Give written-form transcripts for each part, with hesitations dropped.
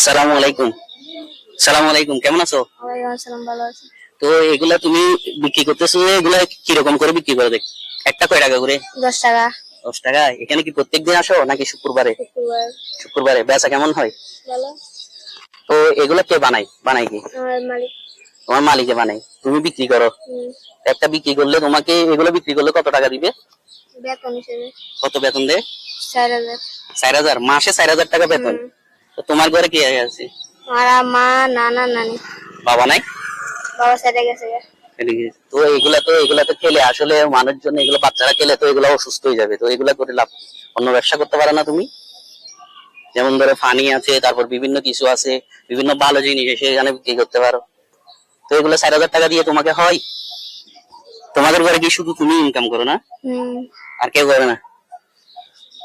আসসালামু আলাইকুম। সালামু আলাইকুম, কেমন আছো? ওয়ালাইকুম আসসালাম, ভালো আছি। তো এগুলা তুমি বিক্রি করতেছো যে, এগুলা কিরকম করে বিক্রি করে দেখ? একটা কয় টাকা করে? 10 টাকা। 10 টাকা। এখানে কি প্রত্যেক দিন আসো নাকি শুক্রবারে? শুক্রবার। শুক্রবারে বেচা কেমন হয়? ভালো। তো এগুলা কে বানায় কি? আমার মালিক। তোমার মালিকে বানায়, তুমি বিক্রি করো। হুম, একটা বিক্রি করলে তোমাকে এগুলো বিক্রি করলে কত টাকা দিবে? বেতন হিসেবে কত বেতন দেয়? 4000। 4000? মাসে 4000 টাকা বেতন? হুম। তো তোমার ঘরে কে আছে? আর মা, নানা, নানি। বাবা নাই? বাবা সেটা গেছে গা। তো এগুলা তো খেলে আসলে মানুষজন, এগুলো বাচ্চারা খেলে তো এগুলো অসুস্থ হয়ে যাবে। তো এগুলা করে লাভ, অন্য ব্যবসা করতে পারে না তুমি? যেমন ধরো ফানি আছে, তারপর বিভিন্ন কিছু আছে, বিভিন্ন ভালো জিনিস সেখানে বিক্রি করতে পারো। তো এগুলো 4000 টাকা দিয়ে তোমাকে হয়? তোমাদের ঘরে কি শুধু তুমি ইনকাম করো না? হুম। আর কেউ করে না?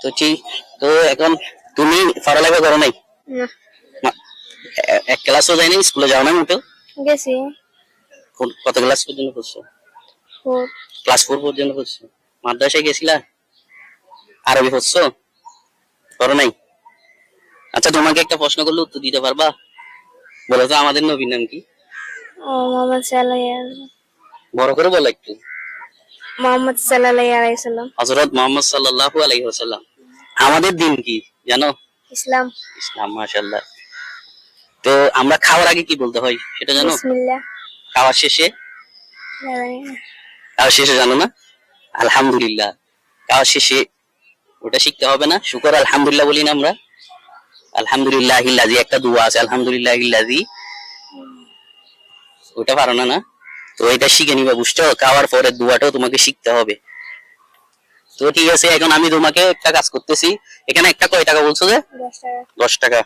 তো ঠিক। তো এখন তুমি পড়ালেখা করো নাই? না। মা- এক ক্লাসও যায়নি, স্কুলে যাও না মোটেও? গেছি। কত ক্লাস পর্যন্ত পড়ছো? 4। ক্লাস 4 পর্যন্ত পড়ছো? মাদ্রাসায় গেছিলা? আরবি পড়ছো? করো নাই? আচ্ছা, তোমাকে একটা প্রশ্ন করলে উত্তর দিতে পারবা? বলো তো, আমাদের নবীর নাম কি? মোহাম্মদ সাল্লাল্লাহু বড় করে বলো একটু। আলাইহি সাল্লাম। হযরত মুহাম্মদ সাল্লাল্লাহু আলাইহি ওয়াসাল্লাম। আমাদের দিন কি জানো? ইসলাম। ইসলাম, মাশাআল্লাহ। তো আমরা খাওয়ার আগে কি বলতে হয় সেটা জানো? বিসমিল্লাহ। খাওয়ার শেষে? জানি না। খাওয়ার শেষে জানো না? আলহামদুলিল্লাহ। খাওয়ার শেষে ওটা শিখতে হবে না? শুকর আলহামদুলিল্লাহ বলি না আমরা? আলহামদুলিল্লাহিল্লাযী একটা দোয়া আছে, আলহামদুলিল্লাহিল্লাযী। ওটা পারো না? না, তো এটা শিখে নিবা, বুঝছো? খাওয়ার পরে দোয়াটাও তোমাকে শিখতে হবে। তো ঠিক আছে, এখন আমি তোমাকে একটা কাজ করতেছি। এখানে একটা কয় টাকা বলছো যে? 10 টাকা। 10 টাকা।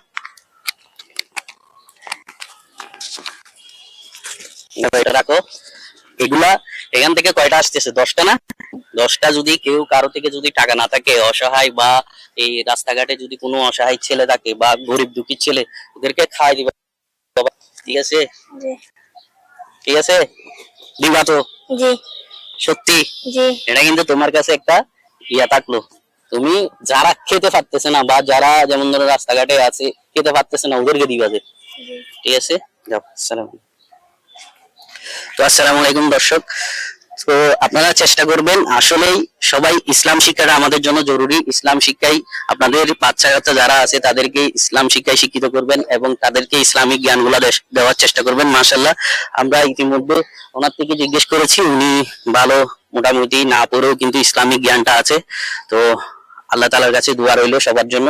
এটা রাখো। এগুলা এখান থেকে কয়টা আসতেছে? 10টা না? 10টা। যদি কেউ কারো থেকে যদি টাকা না থাকে, অসহায় বা এই রাস্তাঘাটে যদি কোনো অসহায় ছেলে থাকে বা গরিব দুঃখী ছেলে, ওদেরকে খাওয়াই দিবা। ঠিক আছে? জি। ঠিক আছে, দিবা তো? জি। সত্যি? জি। এটা কিন্তু তোমার কাছে একটা ইয়া থাকলো। তুমি যারা খেতে পারতেছে না বা যারা যেমন ধরো রাস্তাঘাটে আছে খেতে পারতেছে না, ওদেরকে দিবা যে। জি। ঠিক আছে, যাও। আসসালাম। তো আসসালামু আলাইকুম দর্শক। তো আপনারা চেষ্টা করবেন, আসলেই সবাই ইসলাম শিক্ষাটা আমাদের জন্য জরুরি। ইসলাম শিক্ষাই আপনাদের বাচ্চা কাচ্চা যারা আছে তাদেরকে ইসলাম শিক্ষায় শিক্ষিত করবেন এবং তাদেরকে ইসলামিক জ্ঞানগুলো দেওয়ার চেষ্টা করবেন। মাশাআল্লাহ, আমরা ইতিমধ্যে ওনার থেকে জিজ্ঞেস করেছি, উনি ভালো মোটামুটি না পড়েও কিন্তু ইসলামিক জ্ঞানটা আছে। তো আল্লাহ তাআলার কাছে দোয়া রইল সবার জন্য।